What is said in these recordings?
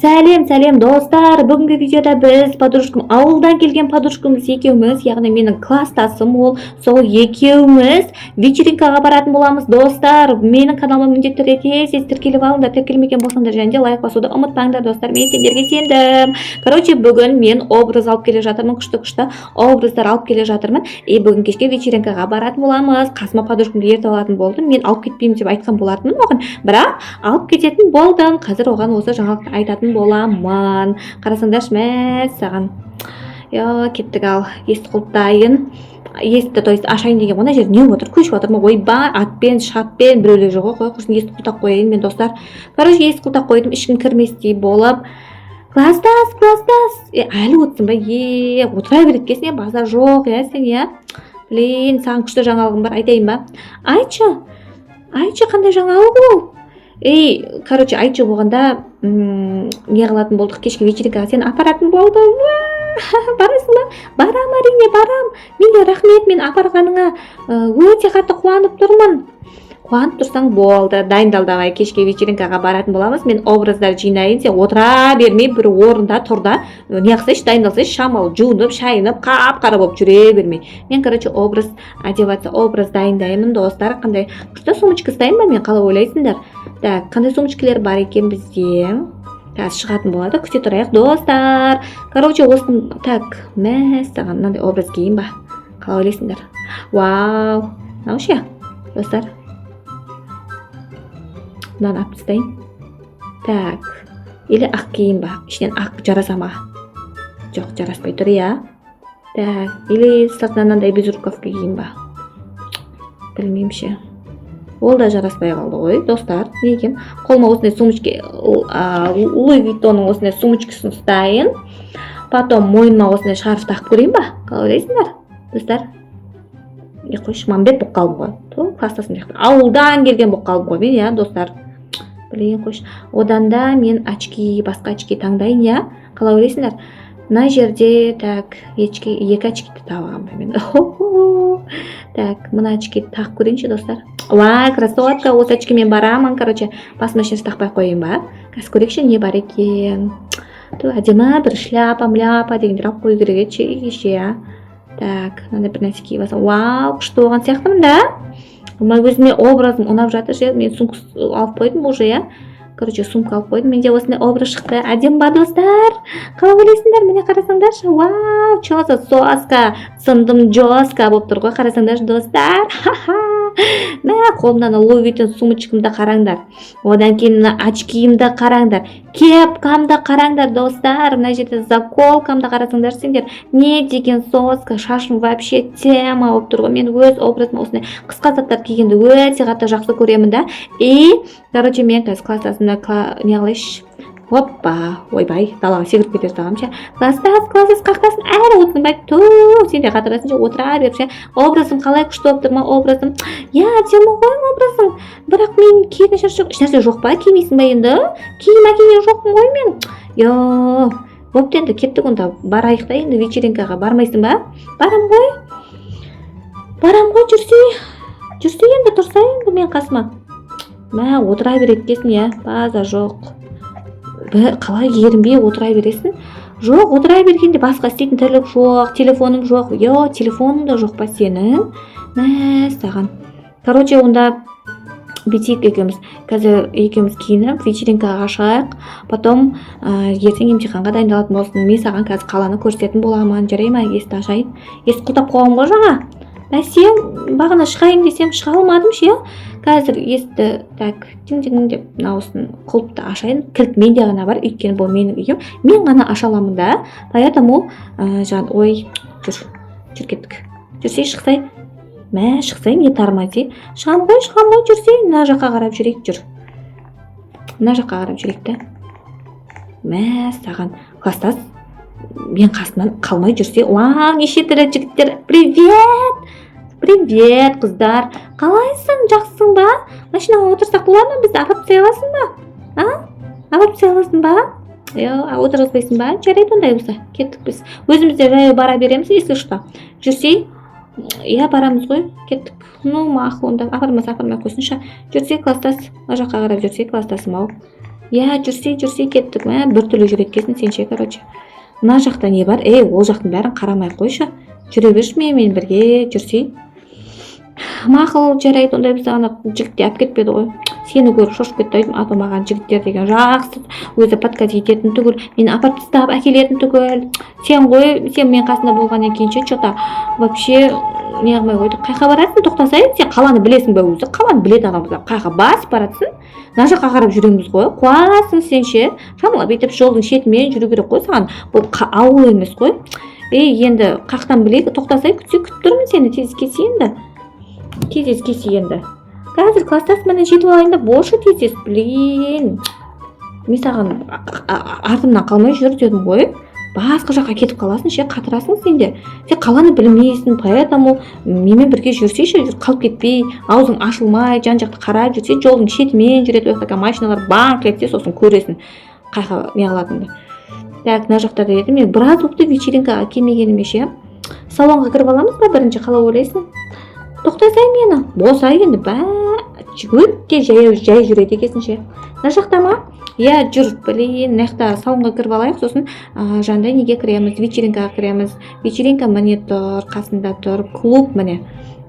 Сәлем достар. Бүгінгі видеода біз ауылдан келген подружкамыз екеуміз, яғни менің класстасым ол, сол екеуміз вечеринкаға баратын боламыз достар. Менің каналыма міндетті түрде тез тіркеліп алыңдар. Тіркелмеген болсаңдар және де лайк басуды ұмытпаңдар достар. Мен сендерге сендім. Бүгін мен образ алып келе жатырмын, күшті образдар алып келе жатырмын. Бүгін кешке вечеринкаға баратын боламыз. Қасыма подружкамды ертіп алатын болдым. Мен алып кетпеймін деп айтқан болатынмын оған, бірақ алып кететін болдым. Қазір оған осы жаңалықты айтатын боламын. Қарасаңдаршы, саған. Кеттік, ал есті құлыптайын. Есті, то есть ашайын деген мына жер не отыр, көшіп отыр ма? Ойбай, атпен, шаппен біреулер жоқ. Қой, құрсын есті құлтақ қояйын мен достар. Есті құлтақ қойдым, ешкім кірместей болып. Класстас. Әлі отырсың ба? Отыра береді кесіне, базар жоқ, сен, Блин, саған күшті жаңалығым бар, айтайын ба? Айтшы, қандай жаңалық ол? Айтшы болғанда не қылатын болдық, кешке вечеринкаға сен апаратын болдым. Барасың ба? Барам, әрине барам. Менде рахмет, мен апарғаныңа өте қатты қуанып тұрмын. Қуанып тұрсаң болды, дайындал давай, кешке вечеринкаға баратын боламыз. Мен образдар жинайын, сен отыра бермей бір орында тұрда, не қылсайшы, дайындалсайшы, шамал жуынып, шайынып, қап-қара болып жүре бермей. Мен образ дайындаймын достар. Қандай күшті сумочка ұстайын ба, мен қалай ойлайсыңдар? Қандай сумочкалар бар екен бізде? Қазір шығатын болады, күте тұрайық достар. Осыны саған мынандай образ киейін ба? Қалай ойлайсыңдар? Вау, наушы достар. Мынаны алып тастайын. Или ақ киейін ба? Ішінен ақ жараса ма? Жоқ, жараспай тұр, Или сыртынан мынандай безрукавка киейін ба? Білмеймін. Ол да жараспай қалды ғой, достар. Неге? Қолыма осындай сумочка, Луи Виттонның осындай сумочкасын ұстайын. Потом мойныма осындай шарф тағып көрейін ба? Қалай ойлайсыңдар, достар? Қойшы, мамбет болып қалдым ғой. Класстасым жақтыр. Ауылдан келген болып қалдым ғой мен, достар. Білейін, қойшы. Одан да мен басқа очки таңдайын, Қалай ойлайсыңдар? Мына жерде, екі очкиді табағам мен. Мына очкиді тағып көрейінші, достар. Красотка, осы очкимен барамын, басыма ешнәрсе тақпай қойайын ба? Қазір көрейікші, не бар екен? Әдемі бір шляпа дегендер алып қою керек еді, мынандай бір нәрсе киіп алсам. Күшті болған сияқтымын да. Өзіме образым ұнап жатыр, мен сумка алып қойдым уже, сумка алып қойдым. Менде осындай образ шықты. Әдем ба, достар? Қалай ойлайсыңдар? Міне қарасаңдаршы. Чоса соска, сындым жоска болып тұр ғой. Қарасаңдаршы, достар. Қолымдан Луи Виттон сумочкамды қараңдар. Одан кейін очкиімді қараңдар. Кепкамды қараңдар, достар. Мына жерде заколкамды қарасаңдар сендер. Не деген соска, шашым вообще тема болып тұр ғой. Мен өз образыма осындай қысқа заттар кигенді өте қатты жақсы көремін да. Мен қазір класстасымда не қылайшы? Ойбай, далаға секіріп кетер тағамша. Класстас, қақтасын, әрі отырсын бай. Сен де қатырасың, отыра беріп. Образым қалай күшті болып тұр ма, образым? Әдемі ғой образым. Бірақ мен киетін ешнәрсе жоқ па? Кимейсің ба енді? Киген жоқпын ғой мен. Бопты енді кеттік онда, барайық та енді вечеринкаға. Бармайсың ба? Барам ғой, жүрсе енді, тұрса енді мен қасыма. Отыра береді кесін, база жоқ. Қалай ерінбей отыра бересің? Жоқ, отыра бергенде басқа істейтін тірлік жоқ, телефоным жоқ. Телефоным да жоқ па сенің? Саған. Онда бетейік екеуміз. Қазір екеуміз киініп, вечеринкаға шығайық. Потом ертең емтиханға дайындалатын болсын. Мен саған қазір қаланы көрсететін боламын. Жарай ма? Есті ашайын. Есті құлтап қоғам ғой жаңа. Сен бағына шығайын десем шыға алмадым ше. Қазір есті тің деп науысын құлыпты ашайын. Кілт менде ғана бар, өйткені бұл менің үйім. Мен ғана аша аламын да. Поэтому жүр кеттік. Жүрсей шықсай. Шықсай, не тармайсей. Шығам ғой, жүрсей. Мына жаққа қарап жүрейік, жүр. Мына жаққа қарап жүрейік та. Саған класстас. Мен қасынан қалмай жүрсе. Неше тірі жігіттер. Привет, қыздар. Қалайсың, жақсың ба? Машинаға отырсақ болады ма? Бізді апарып тастай аласың ба? Апарып тастай аласың ба? Отырғызбайсың ба? Жарайды ондай болса. Кеттік біз. Өзімізде жаяу бара береміз, ескі шықта. Жүрсей? Барамыз ғой. Кеттік. Мақыл онда. Апармай қойсынша. Жүрсей, класстас. Мына жаққа қарап жүрсей, класстасым ау. Жүрсе кеттік. Бір түрлі жүреді екенсің сен ше, короче. Мына жақта не бар? Ол жақтың бәрін қарамай қойшы. Жүре берші менімен бірге жүрсе. Мақұл, жарайды, онда біз ана жігітті алып кетпеді ғой. Сені көріп шошып кетті айдым, ата маған жігіттер деген жақсы, өзі подкаст ететін түгіл, мені апарып тастап әкелетін түгіл. Сен ғой, сен мен қасында болғаннан кейін что-то вообще не қылмай қойды. Қайқа барасың, тоқтасайын, сен қаланы білесің бе өзі? Қаланы білетін адамбыз. Қайқа басып барасың? Мына жаққа қарап жүреміз ғой. Қуасың сен ше. Шамала бүйтіп жолдың шетімен жүру керек қой саған. Бұл ауыл емес қой. Енді қақтан білейік, тоқтасай, күтіп тұрмын сені, тез келсе енді. Қазір класстас мені жетіп алайын да бошы тез, блин. Мен саған артымнан қалмай жүр дедім ғой. Басқа жаққа кетіп қаласың ше, қатырасың сен де. Сен қаланы білмейсің, поэтому менімен бірге жүрсейші, қалып кетпей, аузың ашылмай, жан-жақты қарап жүрсе, жолдың шетімен жүреді, оқтаға машиналар банк етсе, сосын көресің қайқа не қылатынды. Так, мына жақта да еді, мен біраз уақытты вечеринкаға келмегеніме ше. Салонға кіріп аламыз ба бірінші, қалай ойлайсың? Тоқтасай мені, болса енді өте жай жүреді екенсің ше. Мына жақта ма? Жүр, блин, мына салонға кіріп алайық, сосын жандай неге кіреміз, вечеринкаға кіреміз. Вечеринка міне тұр, қасында тұр, клуб міне.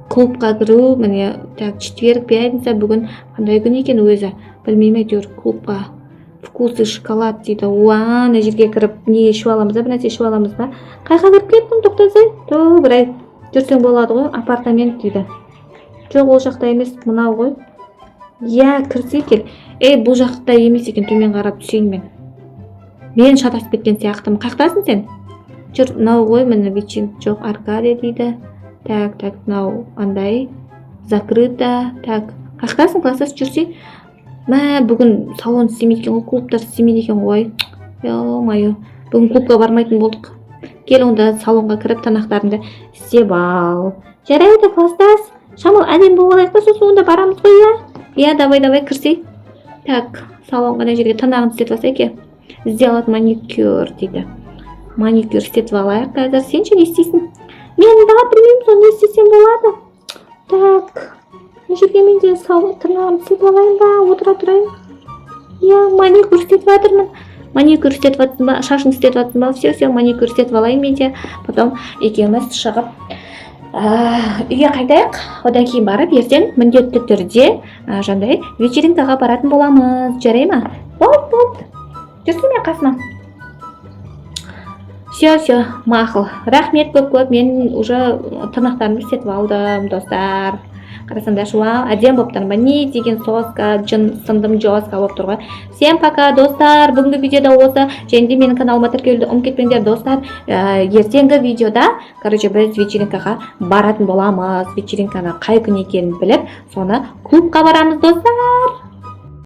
Клубқа кіру, міне, так, четверг, пятница, бүгін қандай күн екен өзі. Білмеймін әйтеуір клубқа. Вкусы шоколад дейді. Мына жерге кіріп не ішіп аламыз ба, бір нәрсе ішіп аламыз ба? Қайқа кіріп кеттің, тоқтасай? Бір жүрсең болады ғой, апартамент дейді. Жоқ, ол жақта емес, мынау ғой. Кірсе кел. Бұл жақта емес екен, төмен қарап түсейін мен. Мен шатасып кеткен сияқтымын. Қақтасың сен? Жүр, мынау ғой, міне вечеринка жоқ, Аркадия дейді. Так, мынау андай закрыто. Так, қақтасың, класстас жүрсе? Бүгін салон істемейді екен ғой, клубтар істемейді екен ғой. Ё-моё, бүгін клубқа бармайтын болдық. Кел онда салонға кіріп тамақтарыңды істеп ал. Жарайды, класстас. Шамал әдем болып алайық та, сосын онда барамыз ғой, давай кірсей. Так, салонға мына жерге тамағын істетіп алсай ке. Сделать маникюр дейді. Маникюр істетіп алайық қазір. Сен ше не істейсің? Мен да білмеймін, соны не істесем болады. Так, мына жерге мен де тырнағымды істетіп алайын ба, отыра тұрайын. Маникюр істетіп жатырмын. Маникюр істетіп жатсың ба, шашын істетіп жатсың ба? Все, маникюр істетіп алайын мен де. Потом екеуміз шығып үйге қайтайық. Одан кейін барып ертең міндетті түрде жандай вечеринкаға баратын боламыз. Жарай ма? Болды. Жүрсің мен қасыма. Все, мақұл. Рахмет көп. Мен уже тырнақтарымды істетіп алдым, достар. Қарасаңдар, әдем болып тұрмын. Не деген соска, сындым жоска болып тұр ғой. Всем пока, достар. Бүгінгі видеода осы. Және де менің каналыма тіркелуді ұмытып кетпеңдер, достар. Ертеңгі видеода, короче, біз вечеринкаға баратын боламыз. Вечеринканы қай күн екенін біліп, соны клубқа барамыз, достар.